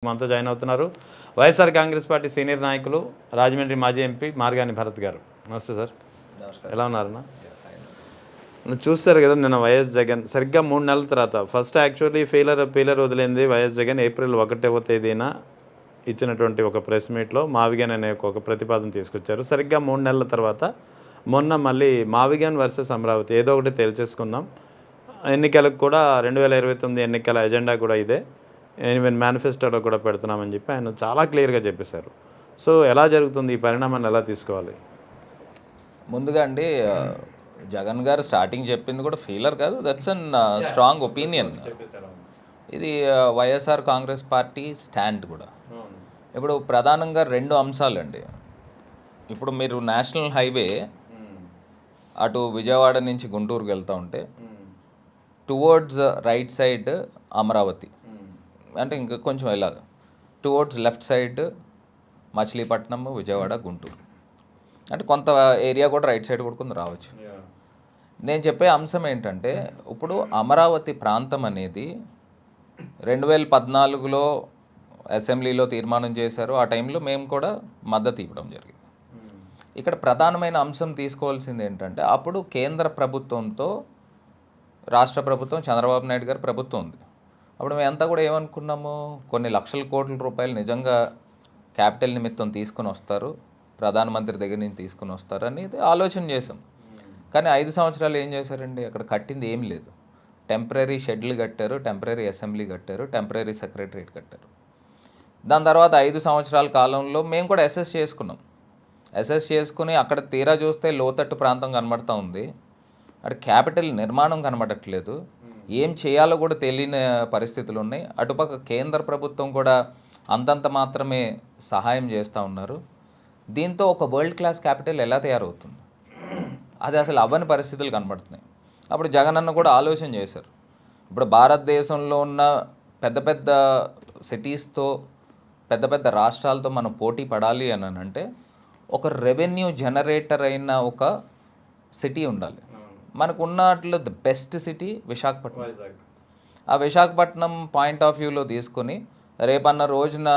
మనతో జాయిన్ అవుతున్నారు YSR Congress party senior నాయకులు రాజమండ్రి మాజీ ఎంపీ మార్గాని భరత్ గారు. నమస్తే సార్. నమస్కారం. ఎలా ఉన్నారన్నా? చూస్తారు కదా, నిన్న వైఎస్ జగన్ సరిగ్గా 3 నెలల తర్వాత ఫస్ట్ యాక్చువల్లీ ఫెయిలర్ వదిలింది వైఎస్ జగన్ ఏప్రిల్ 1వ తేదీన ఇచ్చినటువంటి ఒక ప్రెస్ మీట్లో మావిగన్ అనే ఒక ప్రతిపాదన తీసుకొచ్చారు. సరిగ్గా 3 నెలల తర్వాత మొన్న మళ్ళీ మావిగన్ వర్సెస్ అమరావతి ఏదో ఒకటి తేల్చేసుకుందాం, ఎన్నికలకు కూడా 2029 ఎన్నికల ఎజెండా కూడా ఇదే, ఈవెన్ మేనిఫెస్టోలో కూడా పెడుతున్నామని చెప్పి ఆయన చాలా క్లియర్గా చెప్పేశారు. సో ఎలా జరుగుతుంది ఈ పరిణామాన్ని, ఎలా తీసుకోవాలి? ముందుగా అండి, జగన్ గారు స్టార్టింగ్ చెప్పింది కూడా ఫెయిలర్ కాదు, దట్స్ అన్ స్ట్రాంగ్ ఒపీనియన్. ఇది వైఎస్ఆర్ కాంగ్రెస్ పార్టీ స్టాండ్ కూడా. ఇప్పుడు ప్రధానంగా 2 అంశాలండి. ఇప్పుడు మీరు నేషనల్ హైవే అటు విజయవాడ నుంచి గుంటూరుకి వెళ్తూ ఉంటే టువర్డ్స్ రైట్ సైడ్ అమరావతి, అంటే ఇంకా కొంచెం ఇలాగ towards left side Machilipatnam, Vijayawada, Guntur, అంటే కొంత ఏరియా కూడా రైట్ సైడ్ కొడుకుని రావచ్చు. నేను చెప్పే అంశం ఏంటంటే, ఇప్పుడు అమరావతి ప్రాంతం అనేది 2014లో అసెంబ్లీలో తీర్మానం చేశారు. ఆ టైంలో మేము కూడా మద్దతు ఇవ్వడం జరిగింది. ఇక్కడ ప్రధానమైన అంశం తీసుకోవాల్సింది ఏంటంటే, అప్పుడు కేంద్ర ప్రభుత్వంతో రాష్ట్ర ప్రభుత్వం, చంద్రబాబు నాయుడు గారి ప్రభుత్వం ఉంది. అప్పుడు మేమంతా కూడా ఏమనుకున్నాము, కొన్ని లక్షల కోట్ల రూపాయలు నిజంగా క్యాపిటల్ నిమిత్తం తీసుకుని వస్తారు, ప్రధానమంత్రి దగ్గర నుంచి తీసుకుని వస్తారు అనేది ఆలోచన చేసాం. కానీ 5 సంవత్సరాలు ఏం చేశారండి, అక్కడ కట్టింది ఏం లేదు. టెంపరీ షెడ్లు కట్టారు, టెంపరీ అసెంబ్లీ కట్టారు, టెంపరీ సెక్రటరియట్ కట్టారు. దాని తర్వాత 5 సంవత్సరాల కాలంలో మేము కూడా అసెస్ చేసుకుని అక్కడ తీరా చూస్తే లోతట్టు ప్రాంతం కనబడుతూ ఉంది, అక్కడ క్యాపిటల్ నిర్మాణం కనబడట్లేదు, ఏం చేయాలో కూడా తెలియని పరిస్థితులు ఉన్నాయి. అటుపక్క కేంద్ర ప్రభుత్వం కూడా అంతంత మాత్రమే సహాయం చేస్తూ ఉన్నారు. దీంతో ఒక వరల్డ్ క్లాస్ క్యాపిటల్ ఎలా తయారవుతుంది, అది అసలు అవ్వని పరిస్థితులు కనబడుతున్నాయి. అప్పుడు జగన్ అన్న కూడా ఆలోచన చేశారు. ఇప్పుడు భారతదేశంలో ఉన్న పెద్ద పెద్ద సిటీస్తో, పెద్ద పెద్ద రాష్ట్రాలతో మనం పోటీ పడాలి అని అంటే ఒక రెవెన్యూ జనరేటర్ అయిన ఒక సిటీ ఉండాలి. మనకు ఉన్నట్లో ద బెస్ట్ సిటీ విశాఖపట్నం. ఆ విశాఖపట్నం పాయింట్ ఆఫ్ వ్యూలో తీసుకొని రేపన్న రోజున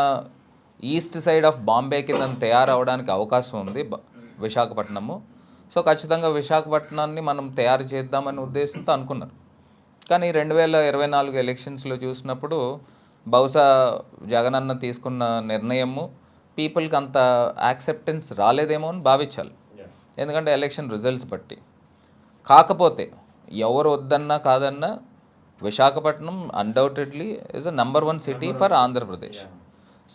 ఈస్ట్ సైడ్ ఆఫ్ బాంబే కింద తయారవడానికి అవకాశం ఉంది విశాఖపట్నము. సో ఖచ్చితంగా విశాఖపట్నాన్ని మనం తయారు చేద్దామనే ఉద్దేశంతో అనుకున్నారు. కానీ 2024 ఎలక్షన్స్లో చూసినప్పుడు బహుశా జగనన్న తీసుకున్న నిర్ణయము పీపుల్కి అంత యాక్సెప్టెన్స్ రాలేదేమో అని భావించాలి, ఎందుకంటే ఎలక్షన్ రిజల్ట్స్ బట్టి. కాకపోతే ఎవరు వద్దన్నా కాదన్నా Visakhapatnam undoubtedly is a number 1 city for Andhra Pradesh.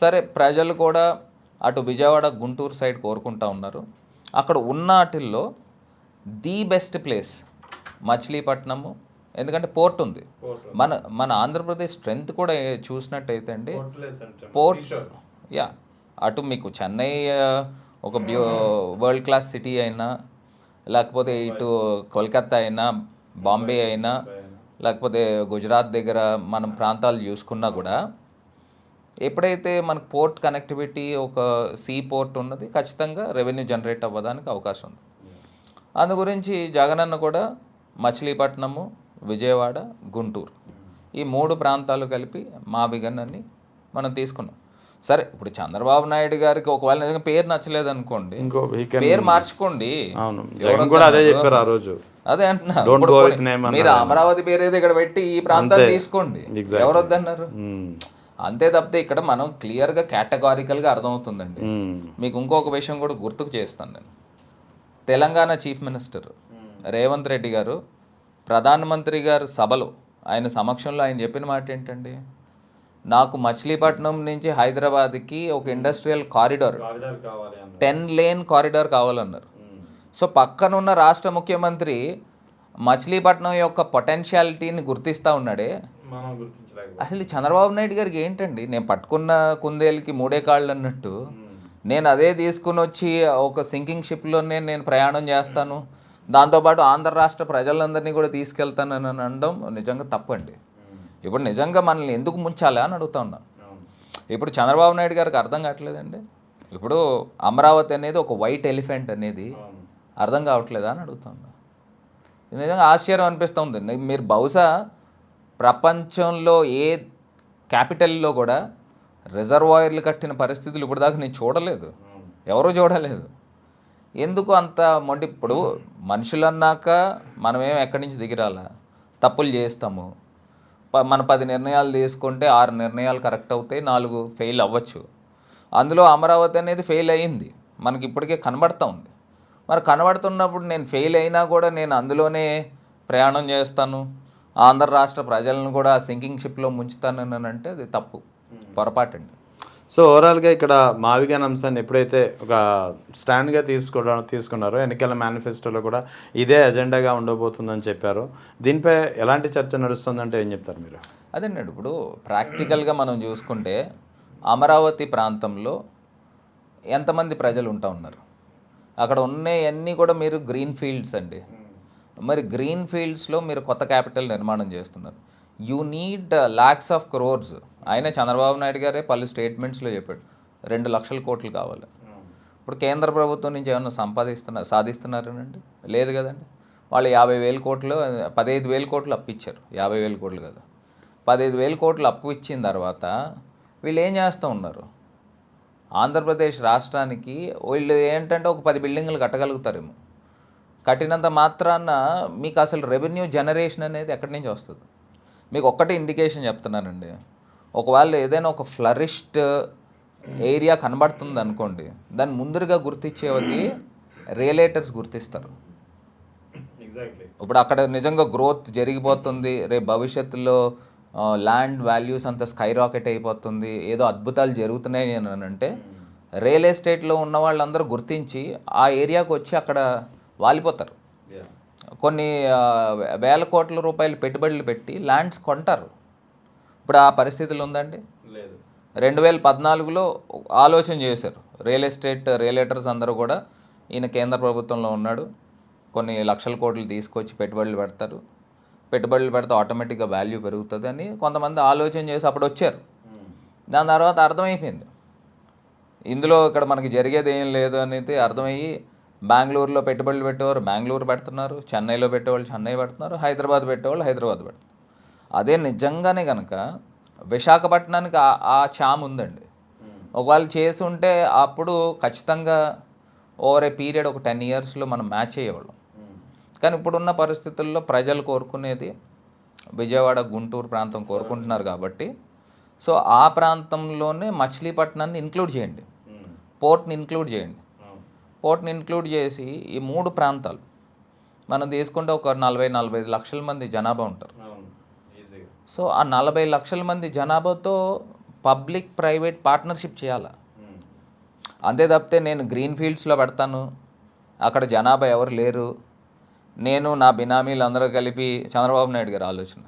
సరే, ప్రజలు కూడా అటు విజయవాడ, గుంటూరు సైడ్ కోరుకుంటూ ఉన్నారు. అక్కడ ఉన్న వాటిల్లో ది బెస్ట్ ప్లేస్ మచిలీపట్నము, ఎందుకంటే పోర్ట్ ఉంది. మన ఆంధ్రప్రదేశ్ స్ట్రెంగ్త్ కూడా చూసినట్టయితే అండి, పోర్ట్స్, యా, అటు మీకు చెన్నై ఒక వరల్డ్ క్లాస్ సిటీ అయినా, లేకపోతే ఇటు కోల్కతా అయినా, బాంబే అయినా, లేకపోతే గుజరాత్ దగ్గర మనం ప్రాంతాలు చూసుకున్నా కూడా ఎప్పుడైతే మనకు పోర్ట్ కనెక్టివిటీ, ఒక సీ పోర్ట్ ఉన్నది, ఖచ్చితంగా రెవెన్యూ జనరేట్ అవ్వడానికి అవకాశం ఉంది. అందు గురించి జగనన్న కూడా మచిలీపట్నము, విజయవాడ, గుంటూరు ఈ 3 ప్రాంతాలు కలిపి మావిగన్ అని మనం తీసుకున్నాం. సరే, ఇప్పుడు చంద్రబాబు నాయుడు గారికి ఒకవేళ నిజంగా పేరు నచ్చలేదు అనుకోండి, పేరు మార్చుకోండి. అదే అంటున్నా, మీరు అమరావతి పేరు ఏదో ఇక్కడ పెట్టి ఈ ప్రాంతాన్ని తీసుకోండి, ఎవరు వద్దన్నారు? అంతే తప్పితే ఇక్కడ మనం క్లియర్గా కేటగారికల్గా అర్థమవుతుందండి. మీకు ఇంకొక విషయం కూడా గుర్తుకు చేస్తాను నేను. తెలంగాణ చీఫ్ మినిస్టర్ రేవంత్ రెడ్డి గారు ప్రధానమంత్రి గారు సభలో ఆయన సమక్షంలో ఆయన చెప్పిన మాట ఏంటండి, నాకు మచిలీపట్నం నుంచి హైదరాబాద్కి ఒక ఇండస్ట్రియల్ కారిడార్ 10 లేన్ కారిడార్ కావాలన్నారు. సో పక్కనున్న రాష్ట్ర ముఖ్యమంత్రి మచిలీపట్నం యొక్క పొటెన్షియాలిటీని గుర్తిస్తూ ఉన్నాడే. అసలు చంద్రబాబు నాయుడు గారికి ఏంటండి, నేను పట్టుకున్న కుందేలకి 3 కాళ్ళు అన్నట్టు, నేను అదే తీసుకుని వచ్చి ఒక సింకింగ్ షిప్లోనే నేను ప్రయాణం చేస్తాను, దాంతోపాటు ఆంధ్ర రాష్ట్ర ప్రజలందరినీ కూడా తీసుకెళ్తానని అనడం నిజంగా తప్పండి. ఇప్పుడు నిజంగా మనల్ని ఎందుకు ముంచాలా అని అడుగుతా ఉన్నాను. ఇప్పుడు చంద్రబాబు నాయుడు గారికి అర్థం కావట్లేదండి, ఇప్పుడు అమరావతి అనేది ఒక వైట్ ఎలిఫెంట్ అనేది అర్థం కావట్లేదా అని అడుగుతా ఉన్నా. నిజంగా ఆశ్చర్యం అనిపిస్తుంది. మీరు బహుశా ప్రపంచంలో ఏ క్యాపిటల్లో కూడా రిజర్వాయర్లు కట్టిన పరిస్థితులు ఇప్పుడు దాకా నేను చూడలేదు, ఎవరూ చూడలేదు. ఎందుకు అంత మొండి? ఇప్పుడు మనుషులు అన్నాక మనమేం ఎక్కడి నుంచి దిగిరాలా? తప్పులు చేస్తాము. మన 10 నిర్ణయాలు తీసుకుంటే 6 నిర్ణయాలు కరెక్ట్ అవుతాయి, 4 ఫెయిల్ అవ్వచ్చు. అందులో అమరావతి అనేది ఫెయిల్ అయ్యింది, మనకి ఇప్పటికే కనబడుతూ ఉంది. మరి కనబడుతున్నప్పుడు నేను ఫెయిల్ అయినా కూడా నేను అందులోనే ప్రయాణం చేస్తాను, ఆంధ్ర రాష్ట్ర ప్రజలను కూడా సింకింగ్ షిప్లో ముంచుతానని అంటే అది తప్పు, పొరపాటండి. సో ఓవరాల్గా ఇక్కడ మావిగాన్ అంశాన్ని ఎప్పుడైతే ఒక స్టాండ్గా తీసుకున్నారో ఎన్నికల మేనిఫెస్టోలో కూడా ఇదే ఎజెండాగా ఉండబోతుందని చెప్పారు. దీనిపై ఎలాంటి చర్చ నడుస్తుందంటే ఏం చెప్తారు మీరు? అదేనండి, ఇప్పుడు ప్రాక్టికల్గా మనం చూసుకుంటే అమరావతి ప్రాంతంలో ఎంతమంది ప్రజలు ఉంటా ఉన్నారు? అక్కడ ఉన్నవన్నీ కూడా మీరు గ్రీన్ ఫీల్డ్స్ అండి. మరి గ్రీన్ ఫీల్డ్స్లో మీరు కొత్త క్యాపిటల్ నిర్మాణం చేస్తున్నారు. You need lakhs of crores. ఆయన చంద్రబాబు నాయుడు గారే పలు స్టేట్మెంట్స్లో చెప్పాడు 2 లక్షల కోట్లు కావాలి. ఇప్పుడు కేంద్ర ప్రభుత్వం నుంచి ఏమన్నా సాధిస్తున్నారనండి? లేదు కదండి. వాళ్ళు 50,000 కోట్లు 15,000 కోట్లు అప్పు ఇచ్చారు, 50,000 కోట్లు కదా. 15,000 కోట్లు అప్పు ఇచ్చిన తర్వాత వీళ్ళు ఏం చేస్తూ ఉన్నారు? ఆంధ్రప్రదేశ్ రాష్ట్రానికి వీళ్ళు ఏంటంటే ఒక 10 బిల్డింగ్లు కట్టగలుగుతారేమో. కట్టినంత మాత్రాన మీకు అసలు రెవెన్యూ జనరేషన్ అనేది ఎక్కడి నుంచి వస్తుంది? మీకు ఒక్కటే ఇండికేషన్ చెప్తున్నానండి, ఒకవేళ ఏదైనా ఒక ఫ్లరిష్డ్ ఏరియా కనబడుతుంది అనుకోండి, దాన్ని ముందరగా గుర్తించేది రియలేటర్స్ గుర్తిస్తారు. ఇప్పుడు అక్కడ నిజంగా గ్రోత్ జరిగిపోతుంది, రేపు భవిష్యత్తులో ల్యాండ్ వాల్యూస్ అంతా స్కై రాకెట్ అయిపోతుంది, ఏదో అద్భుతాలు జరుగుతున్నాయి అని అంటే రియల్ ఎస్టేట్లో ఉన్న వాళ్ళందరూ గుర్తించి ఆ ఏరియాకు వచ్చి అక్కడ వాలిపోతారు. కొన్ని వేల కోట్ల రూపాయలు పెట్టుబడులు పెట్టి ల్యాండ్స్ కొంటారు. ఇప్పుడు ఆ పరిస్థితులు ఉందండి? 2014లో ఆలోచన చేశారు రియల్ ఎస్టేట్ రియలేటర్స్ అందరూ కూడా, ఈయన కేంద్ర ప్రభుత్వంలో ఉన్నాడు, కొన్ని లక్షల కోట్లు తీసుకొచ్చి పెట్టుబడులు పెడతారు, పెట్టుబడులు పెడితే ఆటోమేటిక్గా వాల్యూ పెరుగుతుంది అని కొంతమంది ఆలోచన చేసి అప్పుడు వచ్చారు. దాని తర్వాత అర్థమైపోయింది ఇందులో ఇక్కడ మనకి జరిగేది ఏం లేదు అనేది అర్థమయ్యి బెంగళూరులో పెట్టుబడులు పెట్టేవారు బెంగళూరు పెడుతున్నారు, చెన్నైలో పెట్టేవాళ్ళు చెన్నై పెడుతున్నారు, హైదరాబాద్ పెట్టేవాళ్ళు హైదరాబాద్ పెడుతున్నారు. అదే నిజంగానే కనుక విశాఖపట్నానికి ఆ ఛామ్ ఉందండి. ఒకవేళ చేసి ఉంటే అప్పుడు ఖచ్చితంగా ఓవర్ ఏ పీరియడ్ ఒక 10 ఇయర్స్లో మనం మ్యాచ్ అయ్యేవాళ్ళం. కానీ ఇప్పుడున్న పరిస్థితుల్లో ప్రజలు కోరుకునేది విజయవాడ గుంటూరు ప్రాంతం కోరుకుంటున్నారు కాబట్టి, సో ఆ ప్రాంతంలోనే మచిలీపట్నాన్ని ఇంక్లూడ్ చేయండి, పోర్ట్ని ఇంక్లూడ్ చేయండి. పోర్ట్ని ఇంక్లూడ్ చేసి ఈ 3 ప్రాంతాలు మనం తీసుకుంటే ఒక 40-45 లక్షల మంది జనాభా ఉంటారు. సో ఆ 40 లక్షల మంది జనాభాతో పబ్లిక్ ప్రైవేట్ పార్ట్నర్షిప్ చేయాలా. అంతే తప్పితే నేను గ్రీన్ ఫీల్డ్స్లో పెడతాను, అక్కడ జనాభా ఎవరు లేరు, నేను నా బినామీలు అందరూ కలిపి, చంద్రబాబు నాయుడు గారి ఆలోచన,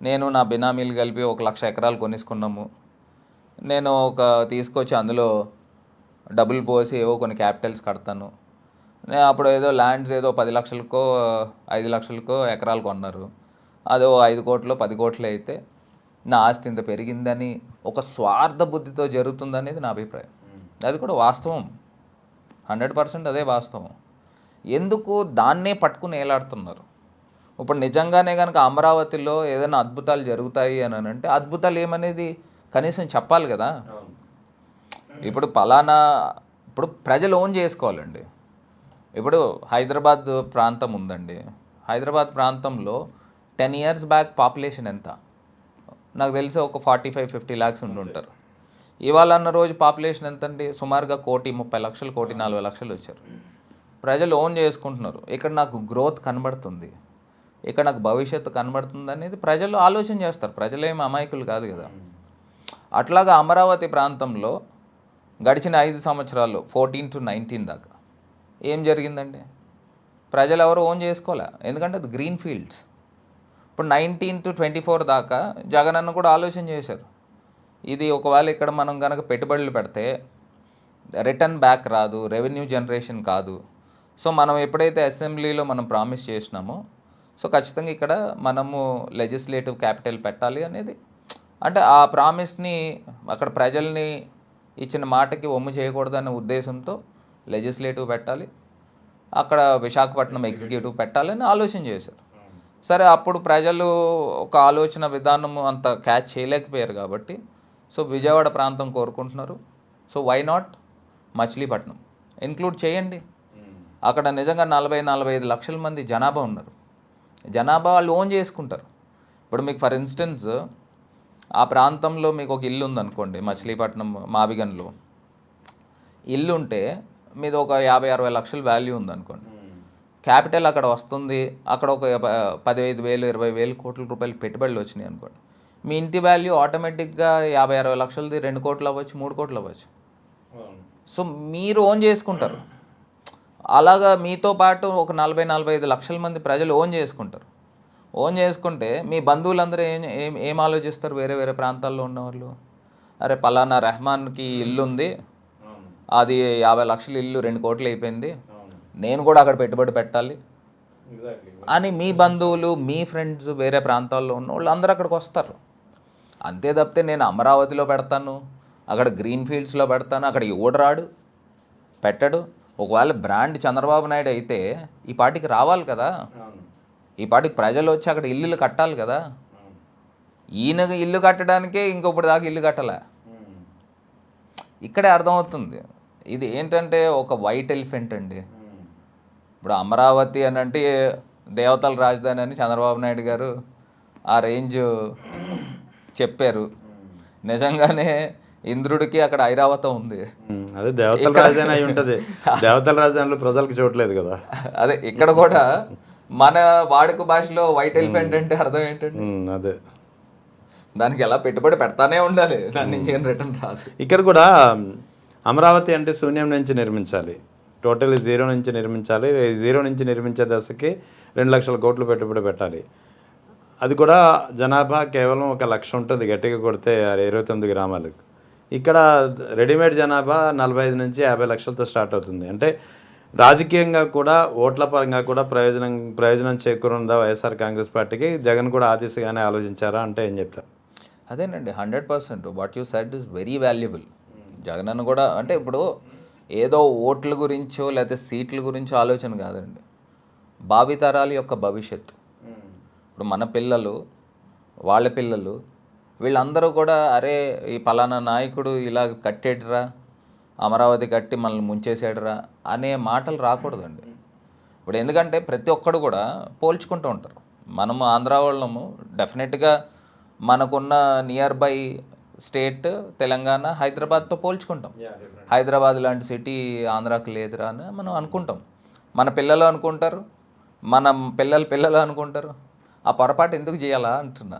నేను నా బినామీలు కలిపి 1,00,000 ఎకరాలు కొనేసుకున్నాము, నేను తీసుకొచ్చి అందులో డబ్బులు పోసి ఏవో కొన్ని క్యాపిటల్స్ కడతాను, నేను అప్పుడు ఏదో ల్యాండ్స్ ఏదో 10 లక్షలకో 5 లక్షలకో ఎకరాలు కొన్నారు, అదో 5 కోట్లు 10 కోట్లు అయితే నా ఆస్తి ఇంత పెరిగిందని ఒక స్వార్థ బుద్ధితో జరుగుతుందనేది నా అభిప్రాయం. అది కూడా వాస్తవం, 100% అదే వాస్తవం. ఎందుకు దాన్నే పట్టుకుని ఏలాడుతున్నారు? ఇప్పుడు నిజంగానే కనుక అమరావతిలో ఏదైనా అద్భుతాలు జరుగుతాయి అని అంటే అద్భుతాలు ఏమనేది కనీసం చెప్పాలి కదా. ఇప్పుడు ఇప్పుడు ప్రజలు ఓన్ చేసుకోవాలండి. ఇప్పుడు హైదరాబాద్ ప్రాంతం ఉందండి, హైదరాబాద్ ప్రాంతంలో 10 ఇయర్స్ బ్యాక్ పాపులేషన్ ఎంత? నాకు తెలిసి ఒక 45-50 lakhs ఉండుంటారు. ఇవాళ అన్న రోజు పాపులేషన్ ఎంత అండి? సుమారుగా 1,30,00,000 1,40,00,000 వచ్చారు. ప్రజలు ఓన్ చేసుకుంటున్నారు. ఇక్కడ నాకు గ్రోత్ కనబడుతుంది, ఇక్కడ నాకు భవిష్యత్తు కనబడుతుంది అనేది ప్రజలు ఆలోచన చేస్తారు. ప్రజలేమి అమాయకులు కాదు కదా. అట్లాగా అమరావతి ప్రాంతంలో గడిచిన 5 సంవత్సరాలు 14 to 19 దాకా ఏం జరిగిందండి? ప్రజలు ఎవరు ఓన్ చేసుకోలే, ఎందుకంటే అది గ్రీన్ ఫీల్డ్స్. ఇప్పుడు 19 to 24 దాకా జగన్ అన్న కూడా ఆలోచన చేశారు, ఇది ఒకవేళ ఇక్కడ మనం కనుక పెట్టుబడులు పెడితే రిటర్న్ బ్యాక్ రాదు, రెవెన్యూ జనరేషన్ కాదు. సో మనం ఎప్పుడైతే అసెంబ్లీలో మనం ప్రామిస్ చేసినామో, సో ఖచ్చితంగా ఇక్కడ మనము లెజిస్లేటివ్ క్యాపిటల్ పెట్టాలి అనేది, అంటే ఆ ప్రామిస్ని అక్కడ ప్రజల్ని ఇచ్చిన మాటకి ఒమ్ము చేయకూడదనే ఉద్దేశంతో లెజిస్లేటివ్ పెట్టాలి, అక్కడ విశాఖపట్నం ఎగ్జిక్యూటివ్ పెట్టాలని ఆలోచన చేశారు. సరే, అప్పుడు ప్రజలు ఒక ఆలోచన విధానం అంత క్యాచ్ చేయలేకపోయారు కాబట్టి సో విజయవాడ ప్రాంతం కోరుకుంటున్నారు. So why not Machilipatnam include చేయండి. అక్కడ నిజంగా 40-45 లక్షల మంది జనాభా ఉన్నారు. జనాభా వాళ్ళు ఓన్ చేసుకుంటారు. ఇప్పుడు మీకు ఫర్ ఇన్స్టెన్స్ ఆ ప్రాంతంలో మీకు ఒక ఇల్లు ఉందనుకోండి, మచిలీపట్నం మావిగన్లో ఇల్లు ఉంటే మీది ఒక 50-60 లక్షల వాల్యూ ఉందనుకోండి. క్యాపిటల్ అక్కడ వస్తుంది, అక్కడ ఒక 15,000-20,000 కోట్ల రూపాయలు పెట్టుబడులు వచ్చినాయి అనుకోండి. మీ ఇంటి వాల్యూ ఆటోమేటిక్గా 50-60 లక్షలది 2 కోట్లు అవ్వచ్చు, 3 కోట్లు అవ్వచ్చు. సో మీరు ఓన్ చేసుకుంటారు. అలాగా మీతో పాటు ఒక 40-45 లక్షల మంది ప్రజలు ఓన్ చేసుకుంటారు. ఓన్ చేసుకుంటే మీ బంధువులందరూ ఏం ఆలోచిస్తారు? వేరే వేరే ప్రాంతాల్లో ఉన్నవాళ్ళు, అరే పలానా రెహమాన్కి ఇల్లు ఉంది, అది 50 లక్షల ఇల్లు 2 కోట్లు అయిపోయింది, నేను కూడా అక్కడ పెట్టుబడి పెట్టాలి అని మీ బంధువులు, మీ ఫ్రెండ్స్ వేరే ప్రాంతాల్లో ఉన్న వాళ్ళు అందరూ అక్కడికి వస్తారు. అంతే తప్పితే నేను అమరావతిలో పెడతాను, అక్కడ గ్రీన్ ఫీల్డ్స్లో పెడతాను, అక్కడ ఎవడు రాడు, పెట్టడు. ఒకవేళ బ్రాండ్ చంద్రబాబు నాయుడు అయితే ఈ పార్టీకి రావాలి కదా, ఈ పార్టీకి ప్రజలు వచ్చి అక్కడ ఇల్లులు కట్టాలి కదా. ఈయన ఇల్లు కట్టడానికే ఇంకొకటి దాకా ఇల్లు కట్టలే. ఇక్కడే అర్థమవుతుంది ఇది ఏంటంటే ఒక వైట్ ఎలిఫెంట్ అండి. ఇప్పుడు అమరావతి అని అంటే దేవతల రాజధాని అని చంద్రబాబు నాయుడు గారు ఆ రేంజ్ చెప్పారు. నిజంగానే ఇంద్రుడికి అక్కడ ఐరావతం ఉంది. అదే దేవతల రాజధాని అయి ఉంటుంది. దేవతల రాజధానిలో ప్రజలకు చూడలేదు కదా. అదే ఇక్కడ కూడా మన వాడుక భాషలో వైట్ ఎలిఫెంట్ అంటే అర్థం ఏంటంటే అదే దానికి ఎలా పెట్టుబడి పెడతానే ఉండాలి, దాని నుంచి ఏం రిటర్న్ రాదు. ఇక్కడ కూడా అమరావతి అంటే శూన్యం నుంచి నిర్మించాలి, టోటల్ జీరో నుంచి నిర్మించాలి. జీరో నుంచి నిర్మించే దశకి 2 లక్షల కోట్లు పెట్టుబడి పెట్టాలి. అది కూడా జనాభా కేవలం 1 లక్ష ఉంటుంది గట్టిగా కొడితే 29 గ్రామాలకు. ఇక్కడ రెడీమేడ్ జనాభా 45 నుంచి 50 లక్షలతో స్టార్ట్ అవుతుంది. అంటే రాజకీయంగా కూడా ఓట్ల పరంగా కూడా ప్రయోజనం చేకూరుందా వైఎస్ఆర్ కాంగ్రెస్ పార్టీకి? జగన్ కూడా ఆ దిశగానే ఆలోచించారా అంటే ఏం చెప్తారు? అదేనండి 100% what you said is very valuable. Jagan అన్న కూడా అంటే ఇప్పుడు ఏదో ఓట్ల గురించో లేకపోతే సీట్ల గురించో ఆలోచన కాదండి, భావితరాల యొక్క భవిష్యత్తు. ఇప్పుడు మన పిల్లలు, వాళ్ళ పిల్లలు, వీళ్ళందరూ కూడా అరే ఈ పలానా నాయకుడు ఇలా కట్టేటరా, అమరావతి కట్టి మనల్ని ముంచేసాడురా అనే మాటలు రాకూడదండి. ఇప్పుడు ఎందుకంటే ప్రతి ఒక్కడు కూడా పోల్చుకుంటూ ఉంటారు. మనము ఆంధ్ర వాళ్ళము డెఫినెట్గా మనకున్న నియర్ బై స్టేట్ తెలంగాణ, హైదరాబాద్తో పోల్చుకుంటాం. హైదరాబాద్ లాంటి సిటీ ఆంధ్రాకి లేదురా అని మనం అనుకుంటాం. మన పిల్లలు అనుకుంటారు, మన పిల్లలు అనుకుంటారు. ఆ పొరపాటు ఎందుకు చేయాలా అంటున్నా.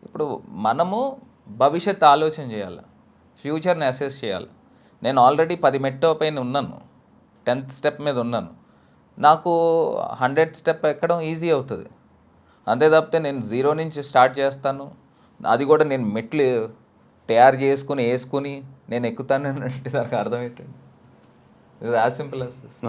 ఇప్పుడు మనము భవిష్యత్తు ఆలోచన చేయాలి, ఫ్యూచర్ని అసెస్ చేయాలి. నేను ఆల్రెడీ 10 మెట్టు పైన ఉన్నాను, 10th స్టెప్ మీద ఉన్నాను. నాకు 100th స్టెప్ ఎక్కడం ఈజీ అవుతుంది. అంతే తప్పితే నేను 0 నుంచి స్టార్ట్ చేస్తాను, అది కూడా నేను మెట్లు తయారు చేసుకుని వేసుకుని నేను ఎక్కుతాను అంటే దానికి అర్థం ఏంటండి? ఇది యాజ్ సింపుల్ యాజ్ దిస్.